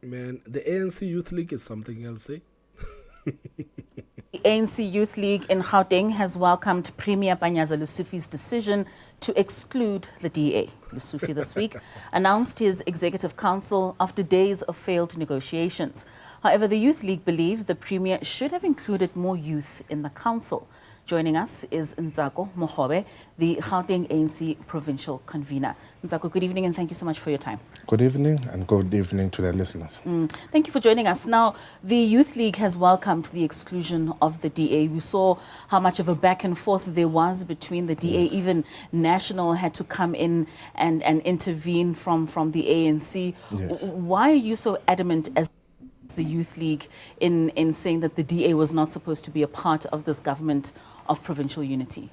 Man, the ANC Youth League is something else, eh? The ANC Youth League in Gauteng has welcomed Premier Panyaza Lesufi's decision to exclude the DA. Lesufi this week announced his executive council after days of failed negotiations. However, the Youth League believe the Premier should have included more youth in the council. Joining us is Nzako Mohobe, the Gauteng ANC provincial convener. Nzako, good evening and thank you so much for your time. Good evening and good evening to the listeners. Thank you for joining us. Now, the Youth League has welcomed the exclusion of the DA. We saw how much of a back and forth there was between the DA. Yes. Even National had to come in and intervene from the ANC. Yes. Why are you so adamant as the Youth League in saying that the DA was not supposed to be a part of this government of provincial unity?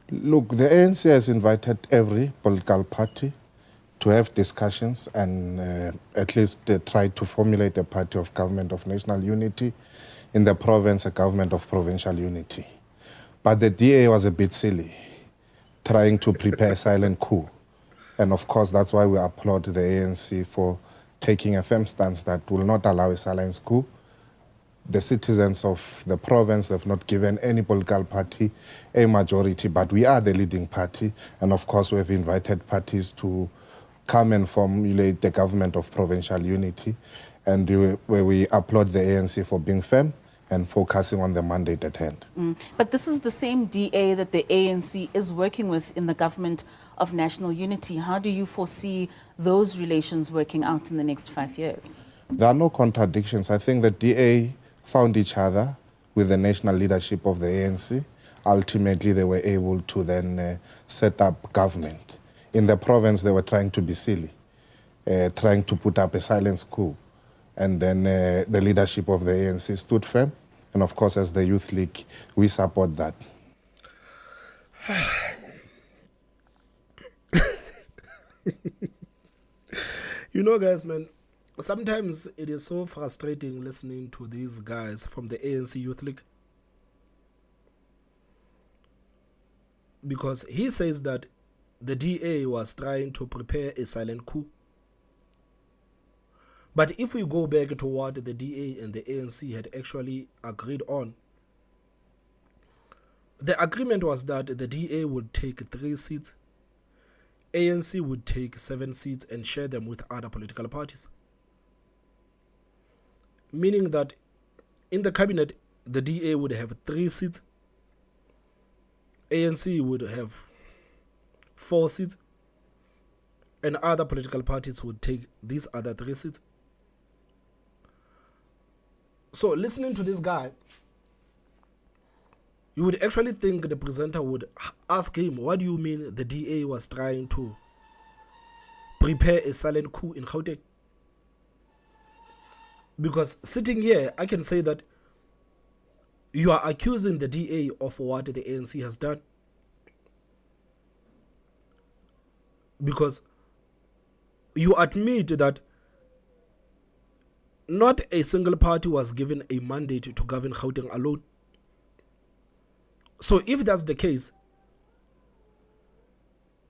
Look, the ANC has invited every political party to have discussions and at least try to formulate a party of government of national unity, in the province a government of provincial unity. But the DA was a bit silly, trying to prepare a silent coup. And of course, that's why we applaud the ANC for taking a firm stance that will not allow a silent coup. The citizens of the province have not given any political party a majority, but we are the leading party. And of course, we have invited parties to come and formulate the government of provincial unity. And we applaud the ANC for being firm and focusing on the mandate at hand. But this is the same DA that the ANC is working with in the government of national unity. How do you foresee those relations working out in the next 5 years? There are no contradictions. I think the DA found each other with the national leadership of the ANC. Ultimately, they were able to then set up government. In the province, they were trying to be silly, trying to put up a silent coup. And then the leadership of the ANC stood firm. And of course, as the Youth League, we support that. You know, guys, man, sometimes it is so frustrating listening to these guys from the ANC Youth League. Because he says that the DA was trying to prepare a silent coup. But if we go back to what the DA and the ANC had actually agreed on, the agreement was that the DA would take 3 seats, ANC would take 7 seats and share them with other political parties. Meaning that in the cabinet, the DA would have 3 seats, ANC would have 4 seats, and other political parties would take these other 3 seats. So listening to this guy, you would actually think the presenter would ask him, what do you mean the DA was trying to prepare a silent coup in Gauteng? Because sitting here, I can say that you are accusing the DA of what the ANC has done. Because you admit that not a single party was given a mandate to govern Gauteng alone. So if that's the case,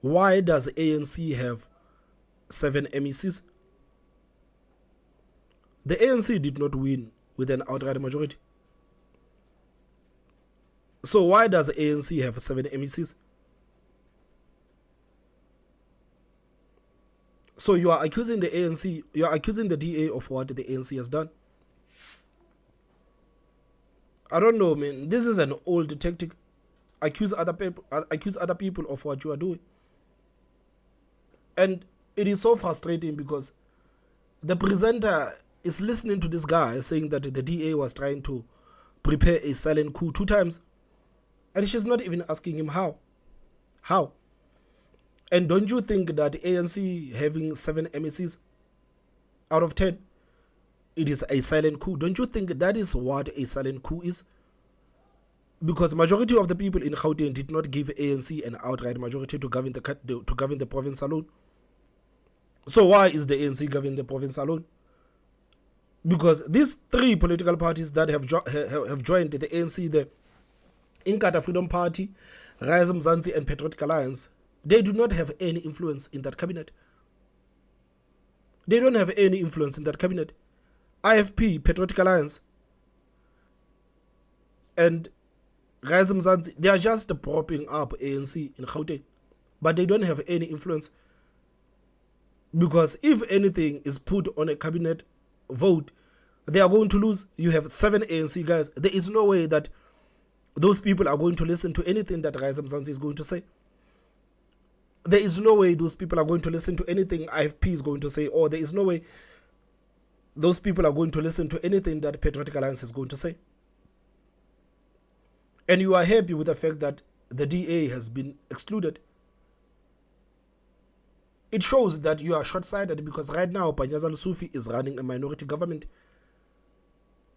why does ANC have 7 MECs? The ANC did not win with an outright majority. So why does ANC have 7 MECs? So you are accusing the ANC, you are accusing the DA of what the ANC has done. I don't know, man. This is an old tactic. Accuse other people of what you are doing. And it is so frustrating because the presenter is listening to this guy saying that the DA was trying to prepare a silent coup 2 times. And she's not even asking him how. How? And don't you think that ANC having 7 MECs out of 10, it is a silent coup? Don't you think that is what a silent coup is? Because majority of the people in Gauteng did not give ANC an outright majority to govern the province alone. So why is the ANC governing the province alone? Because these 3 political parties that have joined the ANC, the Inkatha Freedom Party, Rise Mzansi and Patriotic Alliance, they do not have any influence in that cabinet. They don't have any influence in that cabinet. IFP, Patriotic Alliance, and Rise Mzansi, they are just propping up ANC in Gauteng, but they don't have any influence. Because if anything is put on a cabinet vote, they are going to lose. You have 7 ANC guys. There is no way that those people are going to listen to anything that Rise Mzansi is going to say. There is no way those people are going to listen to anything IFP is going to say, or there is no way those people are going to listen to anything that Patriotic Alliance is going to say. And you are happy with the fact that the DA has been excluded. It shows that you are short-sighted, because right now Panyaza Lesufi is running a minority government.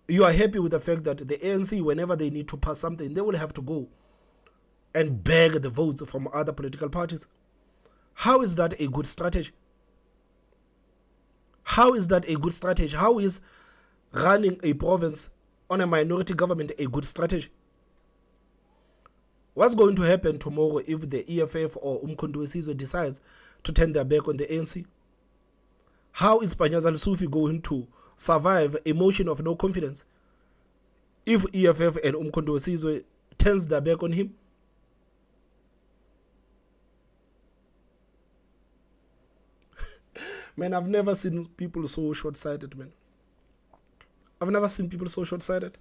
You are happy with the fact that the ANC, whenever they need to pass something, they will have to go and beg the votes from other political parties. How is that a good strategy? How is that a good strategy? How is running a province on a minority government a good strategy? What's going to happen tomorrow if the EFF or Umkhonto weSizwe decides to turn their back on the ANC? How is Panyaza Lesufi going to survive a motion of no confidence if EFF and Umkhonto weSizwe turns their back on him? Man, I've never seen people so short-sighted, man. I've never seen people so short-sighted.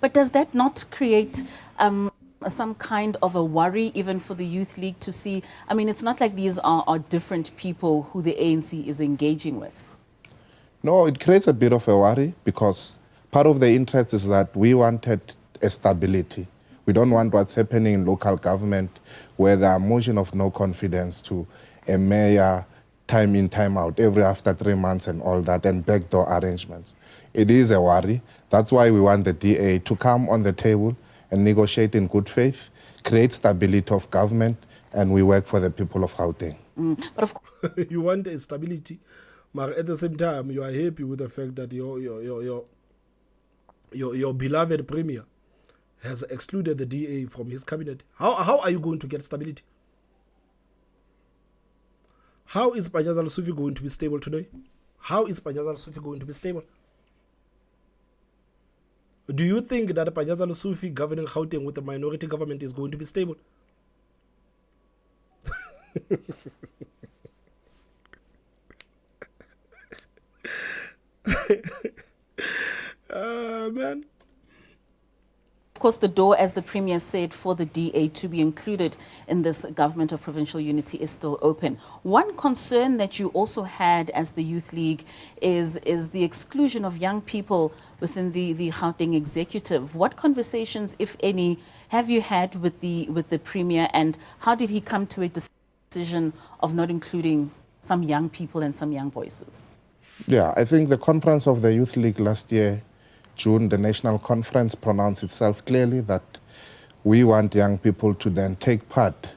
But does that not create some kind of a worry even for the Youth League to see? I mean, it's not like these are different people who the ANC is engaging with. No, it creates a bit of a worry, because part of the interest is that we wanted a stability. We don't want what's happening in local government, where there are motion of no confidence to a mayor, time in, time out, every after 3 months and all that, and backdoor arrangements. It is a worry. That's why we want the DA to come on the table and negotiate in good faith, create stability of government, and we work for the people of Gauteng. But of course, You want a stability, but at the same time, you are happy with the fact that your beloved premier has excluded the DA from his cabinet. How are you going to get stability? How is Panyaza Lesufi going to be stable today? How is Panyaza Lesufi going to be stable? Do you think that Panyaza Lesufi governing Gauteng with a minority government is going to be stable? Man. of course, the door, as the Premier said, for the DA to be included in this government of provincial unity is still open. One concern that you also had as the Youth League is the exclusion of young people within the Gauteng executive. What conversations, if any, have you had with the Premier, and how did he come to a decision of not including some young people and some young voices? Yeah, I think the conference of the Youth League last year, June, the national conference pronounced itself clearly that we want young people to then take part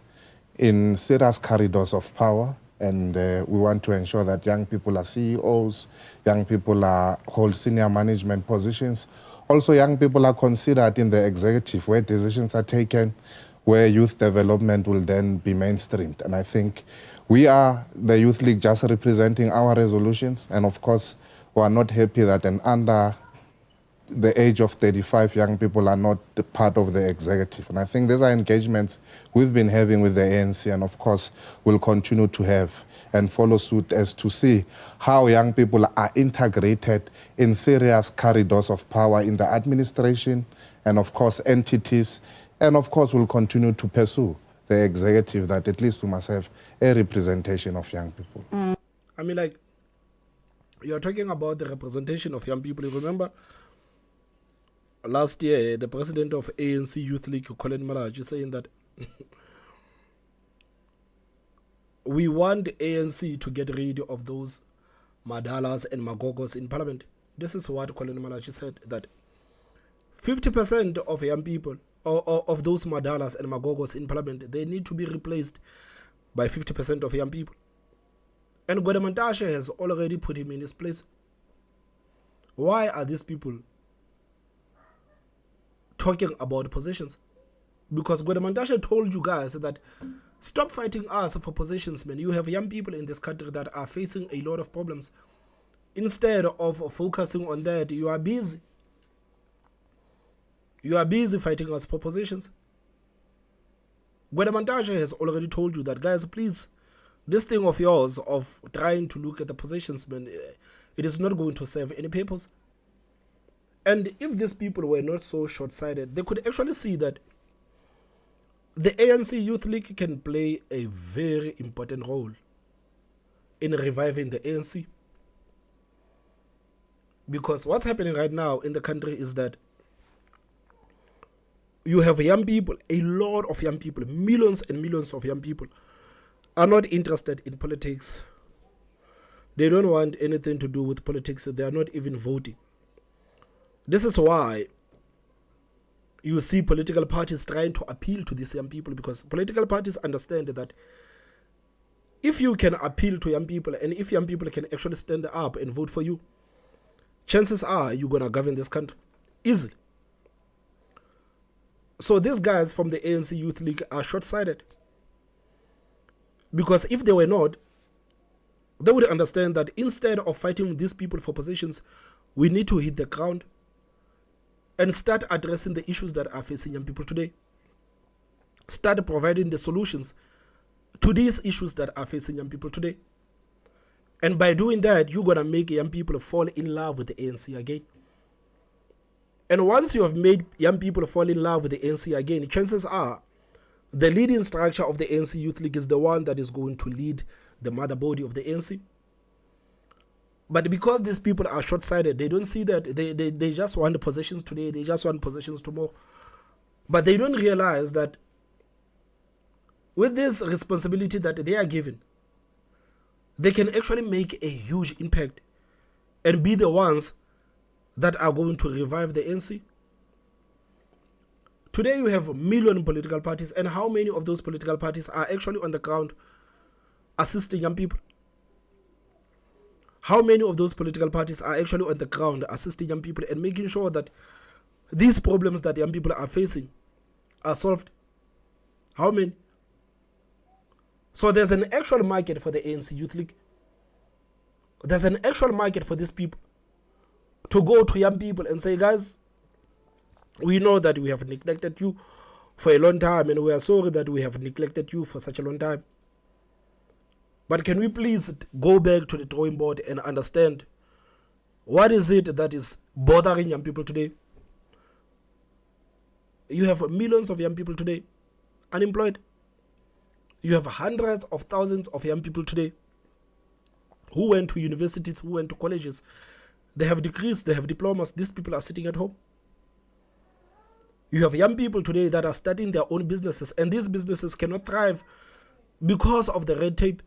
in serious corridors of power, and we want to ensure that young people are CEOs, young people hold senior management positions. Also, young people are considered in the executive, where decisions are taken, where youth development will then be mainstreamed. And I think we are, the Youth League, just representing our resolutions, and of course, we are not happy that under the age of 35 young people are not part of the executive. And I think these are engagements we've been having with the ANC, and of course will continue to have and follow suit as to see how young people are integrated in serious corridors of power in the administration and of course entities, and of course will continue to pursue the executive that at least we must have a representation of young people. I mean, like, you're talking about the representation of young people. You remember last year, the president of ANC Youth League, Colin Malaj, is saying that we want ANC to get rid of those Madalas and Magogos in parliament. This is what Colin Malaj said, that 50% of young people, or of those Madalas and Magogos in parliament, they need to be replaced by 50% of young people. And Guadamantashe has already put him in his place. Why are these people talking about positions? Because Guadamantashe told you guys that Stop fighting us for positions, man. You have young people in this country that are facing a lot of problems. Instead of focusing on that, you are busy. You are busy fighting us for positions. Guadamantaja has already told you that, guys, please, this thing of yours of trying to look at the positions, man, it is not going to serve any purpose. And if these people were not so short-sighted, they could actually see that the ANC Youth League can play a very important role in reviving the ANC. Because what's happening right now in the country is that you have young people, a lot of young people, millions and millions of young people are not interested in politics. They don't want anything to do with politics. They are not even voting. This is why you see political parties trying to appeal to these young people, because political parties understand that if you can appeal to young people and if young people can actually stand up and vote for you, chances are you're going to govern this country easily. So these guys from the ANC Youth League are short-sighted, because if they were not, they would understand that instead of fighting these people for positions, we need to hit the ground and start addressing the issues that are facing young people today. Start providing the solutions to these issues that are facing young people today. And by doing that, you're going to make young people fall in love with the ANC again. And once you have made young people fall in love with the ANC again, chances are the leading structure of the ANC Youth League is the one that is going to lead the mother body of the ANC. But because these people are short-sighted, they don't see that. They just want the positions today, they just want positions tomorrow. But they don't realize that with this responsibility that they are given, they can actually make a huge impact and be the ones that are going to revive the ANC. Today you have a million political parties, and how many of those political parties are actually on the ground assisting young people? How many of those political parties are actually on the ground assisting young people and making sure that these problems that young people are facing are solved? How many? So there's an actual market for the ANC Youth League. There's an actual market for these people to go to young people and say, guys, we know that we have neglected you for a long time, and we are sorry that we have neglected you for such a long time. But can we please go back to the drawing board and understand what is it that is bothering young people today? You have millions of young people today unemployed. You have hundreds of thousands of young people today who went to universities, who went to colleges. They have degrees, they have diplomas. These people are sitting at home. You have young people today that are starting their own businesses, and these businesses cannot thrive because of the red tape.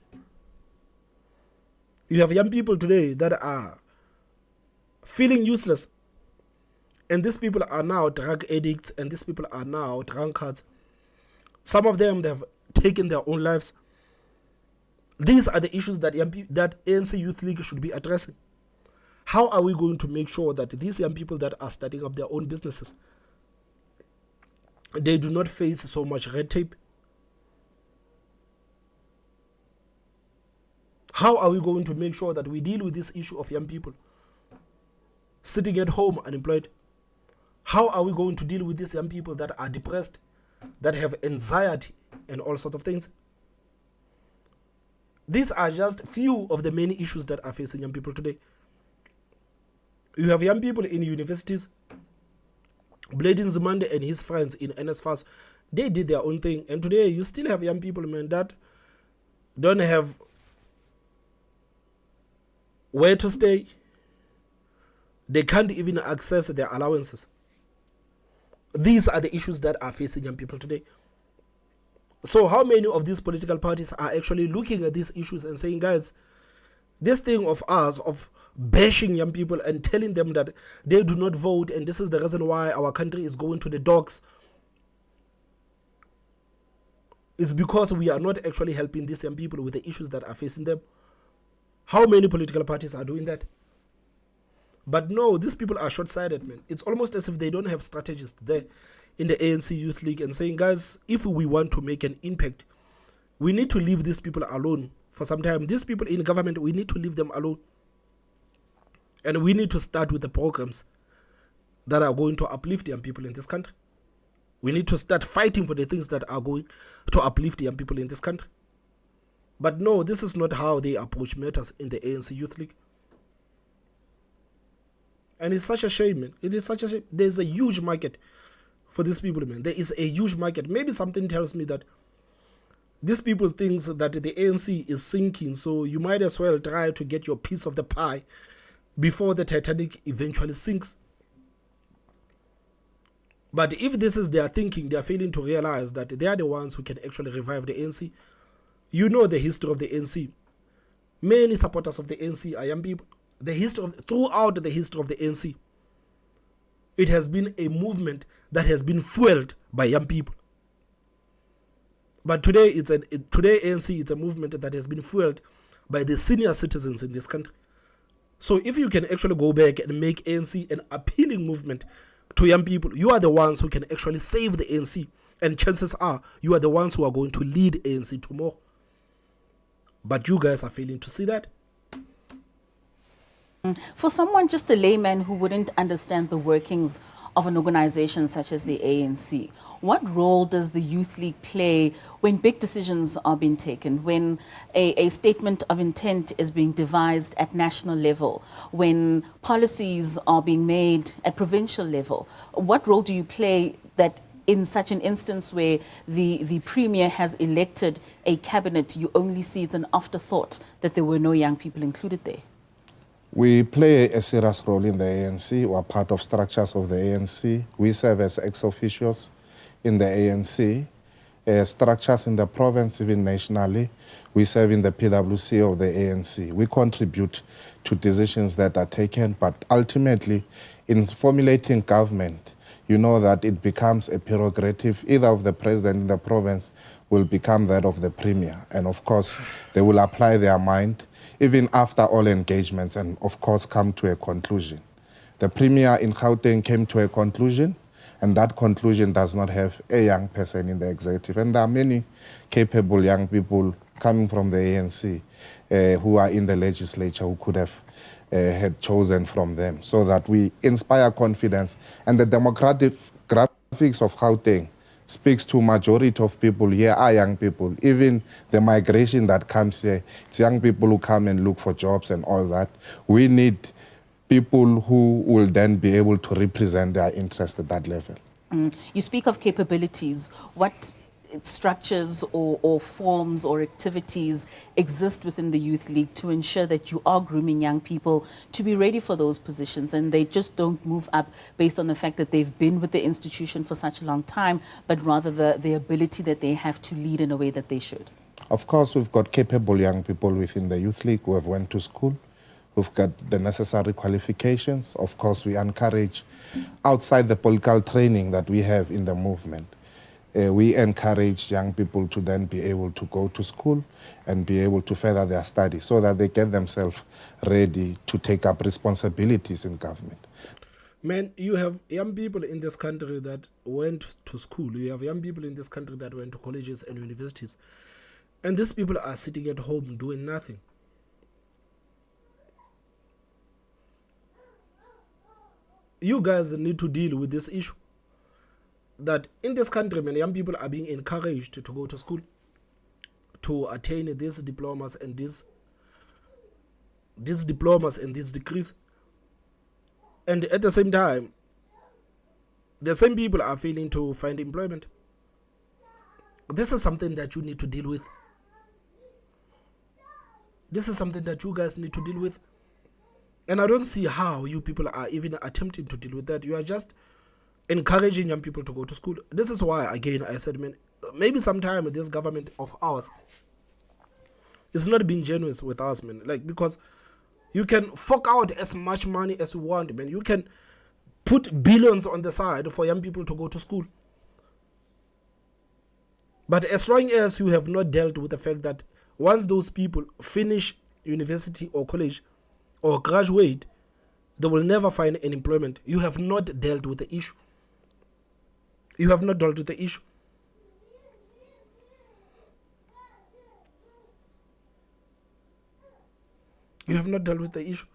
You have young people today that are feeling useless, and these people are now drug addicts, and these people are now drunkards. Some of them, they have taken their own lives. These are the issues that that ANC Youth League should be addressing. How are we going to make sure that these young people that are starting up their own businesses, they do not face so much red tape? How are we going to make sure that we deal with this issue of young people sitting at home unemployed? How are we going to deal with these young people that are depressed, that have anxiety and all sorts of things? These are just few of the many issues that are facing young people today. You have young people in universities. Bladin Zimande and his friends in NSFAS, they did their own thing. And today you still have young people, man, that don't have where to stay. They can't even access their allowances. These are the issues that are facing young people today. So how many of these political parties are actually looking at these issues and saying, guys, this thing of us, of bashing young people and telling them that they do not vote and this is the reason why our country is going to the dogs, is because we are not actually helping these young people with the issues that are facing them. How many political parties are doing that? But no, these people are short-sighted, man. It's almost as if they don't have strategists there in the ANC Youth League and saying, guys, if we want to make an impact We need to leave these people alone for some time. These people in government, we need to leave them alone. And we need to start with the programs that are going to uplift young people in this country. We need to start fighting for the things that are going to uplift young people in this country. But no, this is not how they approach matters in the ANC Youth League. And it's such a shame, man. It is such a shame. There's a huge market for these people, man. There is a huge market. Maybe something tells me that these people think that the ANC is sinking, so you might as well try to get your piece of the pie before the Titanic eventually sinks. But if this is their thinking, they are failing to realize that they are the ones who can actually revive the ANC. You know the history of the ANC. Many supporters of the ANC are young people. Throughout the history of the ANC, it has been a movement that has been fueled by young people. But today, today ANC is a movement that has been fueled by the senior citizens in this country. So if you can actually go back and make ANC an appealing movement to young people, you are the ones who can actually save the ANC. And chances are, you are the ones who are going to lead ANC tomorrow. But you guys are failing to see that. For someone, just a layman who wouldn't understand the workings of an organization such as the ANC, what role does the Youth League play when big decisions are being taken, when a statement of intent is being devised at national level, when policies are being made at provincial level? What role do you play that in such an instance where the Premier has elected a cabinet, you only see it's an afterthought that there were no young people included there? We play a serious role in the ANC. We are part of structures of the ANC. We serve as ex-officials in the ANC. Structures in the province, even nationally. We serve in the PwC of the ANC. We contribute to decisions that are taken, but ultimately, in formulating government, you know that it becomes a prerogative either of the president in the province will become that of the Premier. And of course, they will apply their mind even after all engagements, and of course come to a conclusion. The Premier in Gauteng came to a conclusion, and that conclusion does not have a young person in the executive. And there are many capable young people coming from the ANC who are in the legislature who could have had chosen from them, so that we inspire confidence. And the demographics of Gauteng speaks to majority of people here are young people. Even the migration that comes here, it's young people who come and look for jobs and all that. We need people who will then be able to represent their interests at that level. You speak of capabilities. What structures or forms or activities exist within the Youth League to ensure that you are grooming young people to be ready for those positions and they just don't move up based on the fact that they've been with the institution for such a long time, but rather the ability that they have to lead in a way that they should? Of course, we've got capable young people within the Youth League who have went to school. We've got the necessary qualifications. Of course, we encourage outside the political training that we have in the movement. We encourage young people to then be able to go to school and be able to further their studies so that they get themselves ready to take up responsibilities in government. Man, you have young people in this country that went to school. You have young people in this country that went to colleges and universities. And these people are sitting at home doing nothing. You guys need to deal with this issue. That in this country, many young people are being encouraged to go to school, to attain these diplomas and these degrees. And at the same time, the same people are failing to find employment. This is something that you need to deal with. This is something that you guys need to deal with. And I don't see how you people are even attempting to deal with that. You are just encouraging young people to go to school. This is why, again, I said, man, maybe sometime this government of ours is not being generous with us, man. Like, because you can fork out as much money as you want, man. You can put billions on the side for young people to go to school. But as long as you have not dealt with the fact that once those people finish university or college or graduate, they will never find an employment, you have not dealt with the issue. You have not dealt with the issue. You have not dealt with the issue.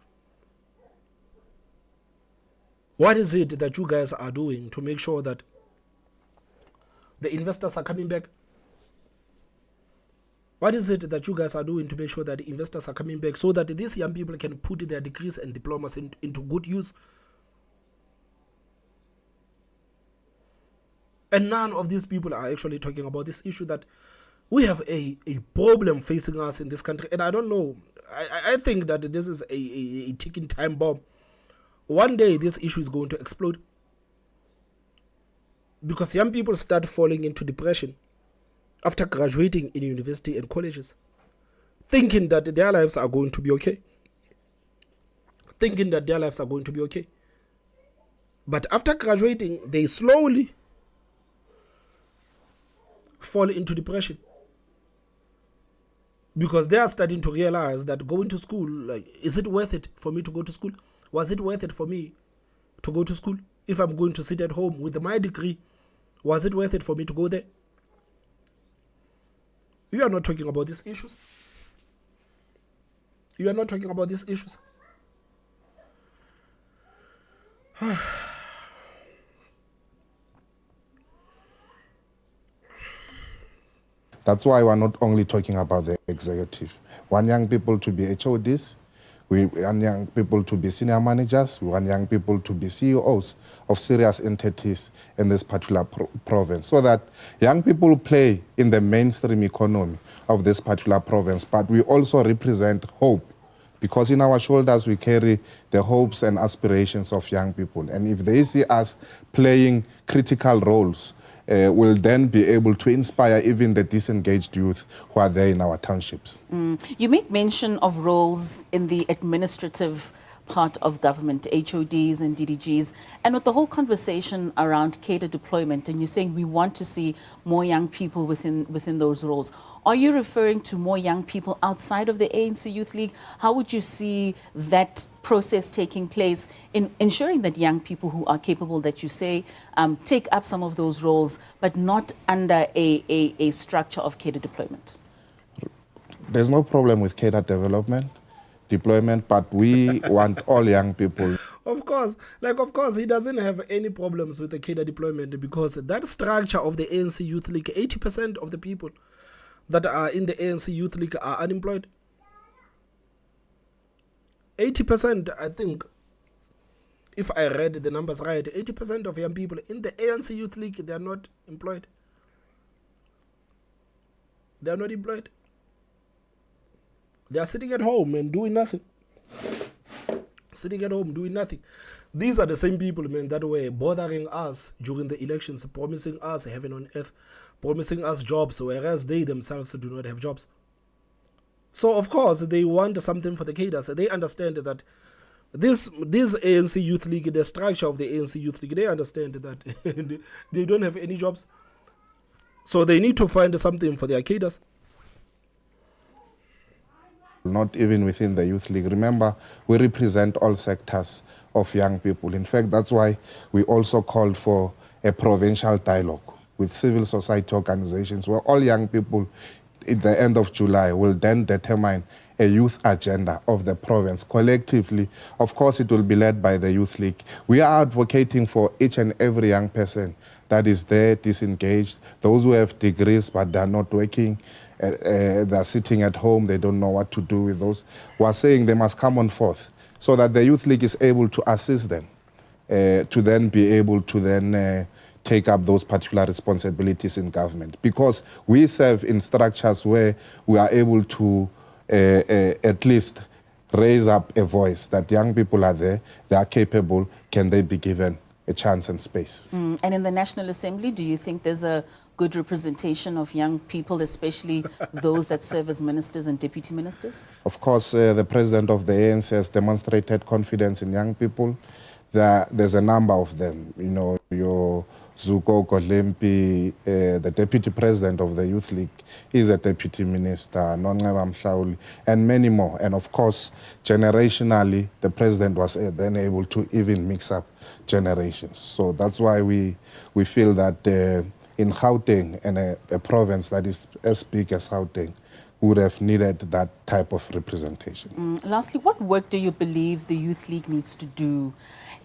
What is it that you guys are doing to make sure that the investors are coming back? What is it that you guys are doing to make sure that the investors are coming back so that these young people can put their degrees and diplomas into good use? And none of these people are actually talking about this issue, that we have a problem facing us in this country. And I don't know, I think that this is a ticking time bomb. One day this issue is going to explode, because young people start falling into depression after graduating in university and colleges, thinking that their lives are going to be okay. But after graduating, they slowly fall into depression, because they are starting to realize that going to school, like, is it worth it for me to go to school? Was it worth it for me to go to school? If I'm going to sit at home with my degree, was it worth it for me to go there? You are not talking about these issues. That's why we're not only talking about the executive. We want young people to be HODs, we want young people to be senior managers, we want young people to be CEOs of serious entities in this particular province, so that young people play in the mainstream economy of this particular province, but we also represent hope, because in our shoulders we carry the hopes and aspirations of young people. And if they see us playing critical roles, will then be able to inspire even the disengaged youth who are there in our townships. You made mention of roles in the administrative part of government, HODs and DDGs, and with the whole conversation around cadre deployment, and you're saying we want to see more young people within those roles. Are you referring to more young people outside of the ANC Youth League? How would you see that process taking place in ensuring that young people who are capable, that you say, take up some of those roles, but not under a structure of cadre deployment? There's no problem with cadre deployment, but we want all young people. Of course, he doesn't have any problems with the cadre deployment, because that structure of the ANC Youth League, 80% of the people that are in the ANC Youth League are unemployed. 80%, I think, if I read the numbers right, 80% of young people in the ANC Youth League, they are not employed. They are not employed. They are sitting at home and doing nothing. These are the same people, man, that were bothering us during the elections, promising us heaven on earth, promising us jobs, whereas they themselves do not have jobs. So, of course, they want something for the cadres. They understand that this ANC Youth League, the structure of the ANC Youth League, they understand that they don't have any jobs. So they need to find something for their cadres. Not even within the Youth League. Remember, we represent all sectors of young people. In fact, that's why we also called for a provincial dialogue with civil society organizations, where all young people at the end of July will then determine a youth agenda of the province collectively. Of course, it will be led by the Youth League. We are advocating for each and every young person that is there, disengaged, those who have degrees but they are not working, they're sitting at home, they don't know what to do with those. We are saying they must come on forth, so that the Youth League is able to assist them to then be able to then take up those particular responsibilities in government. Because we serve in structures where we are able to at least raise up a voice that young people are there, they are capable, can they be given a chance and space. And in the National Assembly, do you think there's a good representation of young people, especially those that serve as ministers and deputy ministers? Of course, the president of the ANC has demonstrated confidence in young people. There's a number of them, you know, your Zuko Kolempi, the deputy president of the Youth League, is a deputy minister, Nonqeba Mhlauli, and many more. And of course, generationally, the president was then able to even mix up generations. So that's why we feel that in Gauteng, and a province that is as big as Gauteng, would have needed that type of representation. Lastly, what work do you believe the Youth League needs to do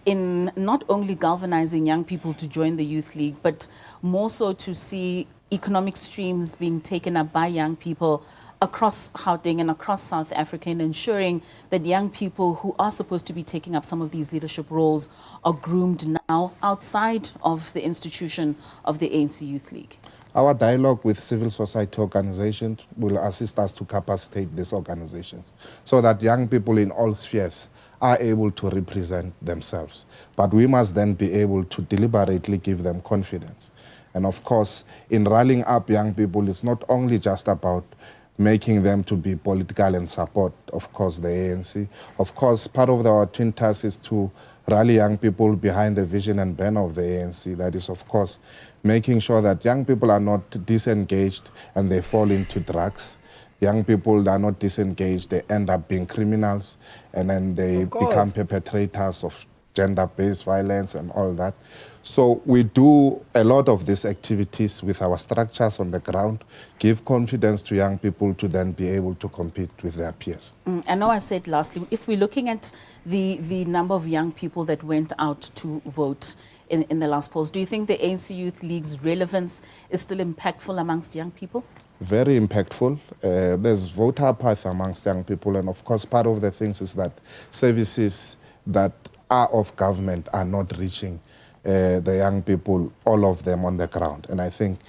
in not only galvanizing young people to join the Youth League, but more so to see economic streams being taken up by young people across Gauteng and across South Africa, and ensuring that young people who are supposed to be taking up some of these leadership roles are groomed now outside of the institution of the ANC Youth League? Our dialogue with civil society organizations will assist us to capacitate these organizations so that young people in all spheres are able to represent themselves. But we must then be able to deliberately give them confidence. And of course, in rallying up young people, it's not only just about making them to be political and support, of course, the ANC. Of course, part of our twin task is to rally young people behind the vision and banner of the ANC. That is, of course, making sure that young people are not disengaged and they fall into drugs. Young people are not disengaged, they end up being criminals, and then they become perpetrators of gender-based violence and all that. So we do a lot of these activities with our structures on the ground, give confidence to young people to then be able to compete with their peers. I know I said lastly, if we're looking at the number of young people that went out to vote in the last polls, do you think the ANC Youth League's relevance is still impactful amongst young people? Very impactful. There's voter apathy amongst young people, and of course part of the things is that services that are of government are not reaching the young people, all of them on the ground. And I think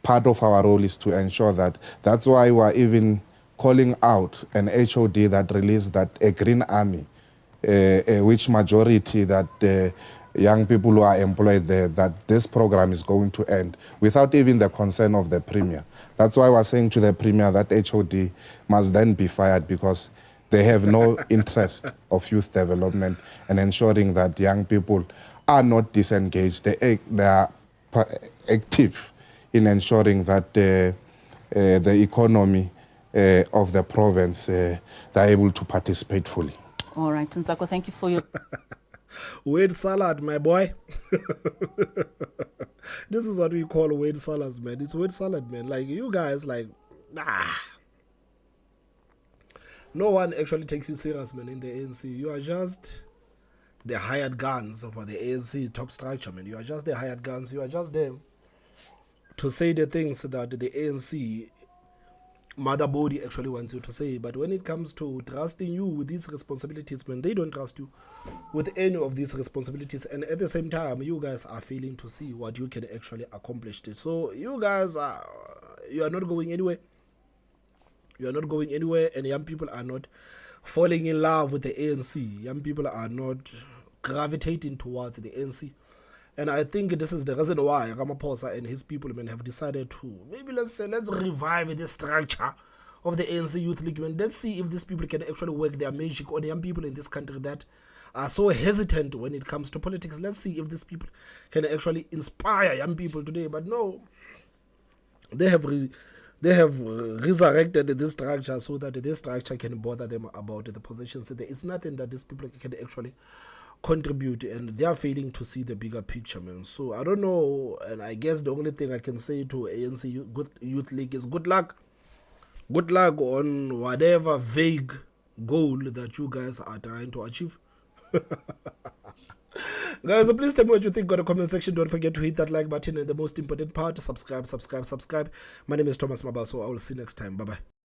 part of our role is to ensure that. That's why we're even calling out an HOD that released that a green army, which majority that young people who are employed there, that this program is going to end without even the consent of the Premier. That's why we're saying to the Premier that HOD must then be fired, because they have no interest of youth development and ensuring that young people are not disengaged. They are active in ensuring that the economy of the province, they're able to participate fully. All right, Nsako, thank you for your... Word salad, my boy. This is what we call word salads, man. It's word salad, man. Like, you guys, like, nah. No one actually takes you serious, man, in the ANC. You are just the hired guns for the ANC top structure, man. You are just the hired guns. You are just there to say the things that the ANC mother body actually wants you to say. But when it comes to trusting you with these responsibilities, man, they don't trust you with any of these responsibilities. And at the same time, you guys are failing to see what you can actually accomplish. So you guys you are not going anywhere. You are not going anywhere, and young people are not falling in love with the ANC. Young people are not gravitating towards the ANC. And I think this is the reason why Ramaphosa and his people, man, have decided to maybe let's revive the structure of the ANC Youth League. Man. Let's see if these people can actually work their magic on the young people in this country that are so hesitant when it comes to politics. Let's see if these people can actually inspire young people today. But no, they have resurrected this structure so that this structure can bother them about the positions. There is nothing that these people can actually contribute, and they are failing to see the bigger picture, man. So I don't know, and I guess the only thing I can say to ANC Youth League is good luck. Good luck on whatever vague goal that you guys are trying to achieve. Guys, so please tell me what you think. Got a comment section. Don't forget to hit that like button, and the most important part, subscribe. My name is Thomas Maba, so I will see you next time. Bye bye.